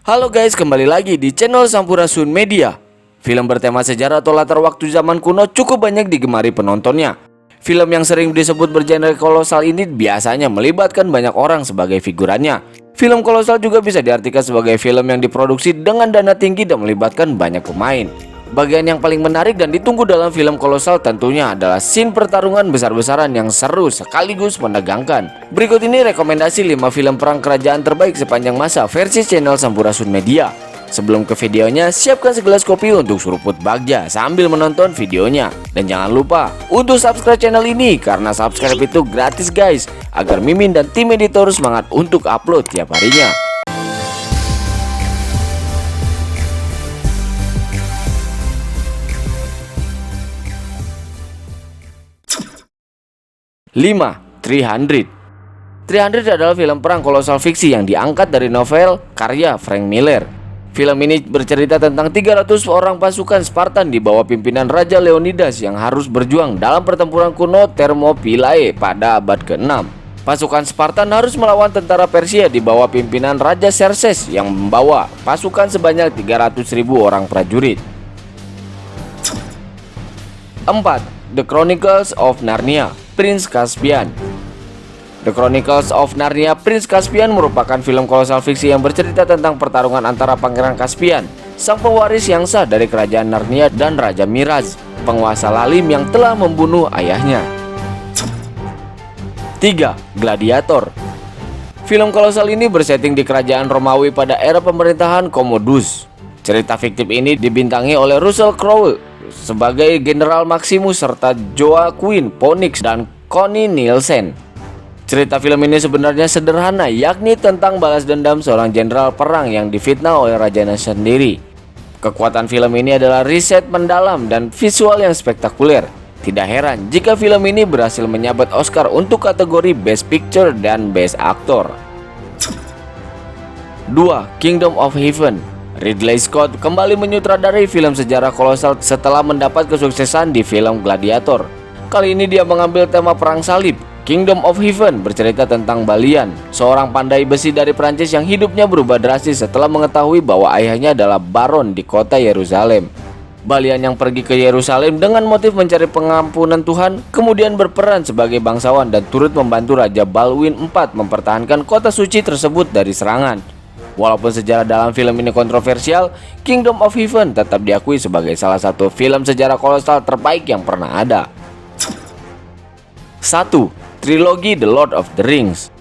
Halo guys, kembali lagi di channel Sampurasun Media. Film bertema sejarah atau latar waktu zaman kuno cukup banyak digemari penontonnya. Film yang sering disebut bergenre kolosal ini biasanya melibatkan banyak orang sebagai figurannya. Film kolosal juga bisa diartikan sebagai film yang diproduksi dengan dana tinggi dan melibatkan banyak pemain. Bagian yang paling menarik dan ditunggu dalam film kolosal tentunya adalah scene pertarungan besar-besaran yang seru sekaligus menegangkan. Berikut ini rekomendasi 5 film perang kerajaan terbaik sepanjang masa versi channel Sampurasun Media. Sebelum ke videonya, siapkan segelas kopi untuk seruput bagja sambil menonton videonya. Dan jangan lupa untuk subscribe channel ini karena subscribe itu gratis guys, agar Mimin dan tim editor semangat untuk upload tiap harinya. 5. 300 adalah film perang kolosal fiksi yang diangkat dari novel karya Frank Miller. Film ini bercerita tentang 300 orang pasukan Spartan di bawah pimpinan Raja Leonidas yang harus berjuang dalam pertempuran kuno Thermopylae pada abad ke-6. Pasukan Spartan harus melawan tentara Persia di bawah pimpinan Raja Xerxes yang membawa pasukan sebanyak 300.000 orang prajurit. 4. The Chronicles of Narnia, Prince Caspian. The Chronicles of Narnia, Prince Caspian merupakan film kolosal fiksi yang bercerita tentang pertarungan antara Pangeran Caspian, sang pewaris yang sah dari kerajaan Narnia, dan Raja Miraz, penguasa lalim yang telah membunuh ayahnya. 3. Gladiator. Film kolosal ini bersetting di kerajaan Romawi pada era pemerintahan Commodus. Cerita fiktif ini dibintangi oleh Russell Crowe sebagai General Maximus serta Joaquin Phoenix dan Connie Nielsen. Cerita film ini sebenarnya sederhana, yakni tentang balas dendam seorang jenderal perang yang difitnah oleh rajanya sendiri. Kekuatan film ini adalah riset mendalam dan visual yang spektakuler. Tidak heran jika film ini berhasil menyabet Oscar untuk kategori Best Picture dan Best Actor. 2. Kingdom of Heaven. Ridley Scott kembali menyutradarai film sejarah kolosal setelah mendapat kesuksesan di film Gladiator. Kali ini dia mengambil tema perang salib. Kingdom of Heaven bercerita tentang Balian, seorang pandai besi dari Prancis yang hidupnya berubah drastis setelah mengetahui bahwa ayahnya adalah baron di kota Yerusalem. Balian yang pergi ke Yerusalem dengan motif mencari pengampunan Tuhan, kemudian berperan sebagai bangsawan dan turut membantu Raja Baldwin IV mempertahankan kota suci tersebut dari serangan. Walaupun sejarah dalam film ini kontroversial, Kingdom of Heaven tetap diakui sebagai salah satu film sejarah kolosal terbaik yang pernah ada. 1. Trilogi The Lord of the Rings.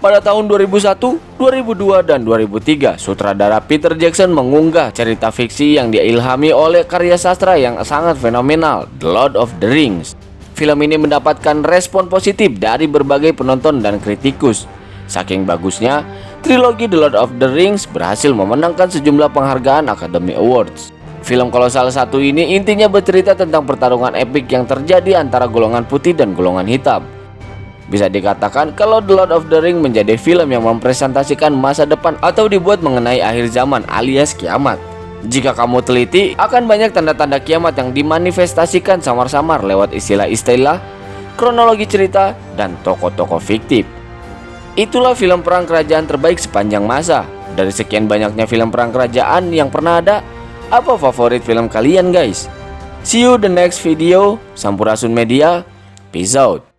Pada tahun 2001, 2002, dan 2003, sutradara Peter Jackson mengunggah cerita fiksi yang diilhami oleh karya sastra yang sangat fenomenal, The Lord of the Rings. Film ini mendapatkan respon positif dari berbagai penonton dan kritikus. Saking bagusnya, trilogi The Lord of the Rings berhasil memenangkan sejumlah penghargaan Academy Awards. Film kolosal satu ini intinya bercerita tentang pertarungan epik yang terjadi antara golongan putih dan golongan hitam. Bisa dikatakan kalau The Lord of the Rings menjadi film yang mempresentasikan masa depan atau dibuat mengenai akhir zaman alias kiamat. Jika kamu teliti, akan banyak tanda-tanda kiamat yang dimanifestasikan samar-samar lewat istilah-istilah, kronologi cerita, dan tokoh-tokoh fiktif. Itulah film perang kerajaan terbaik sepanjang masa. Dari sekian banyaknya film perang kerajaan yang pernah ada, apa favorit film kalian guys? See you the next video. Sampurasun Media, peace out.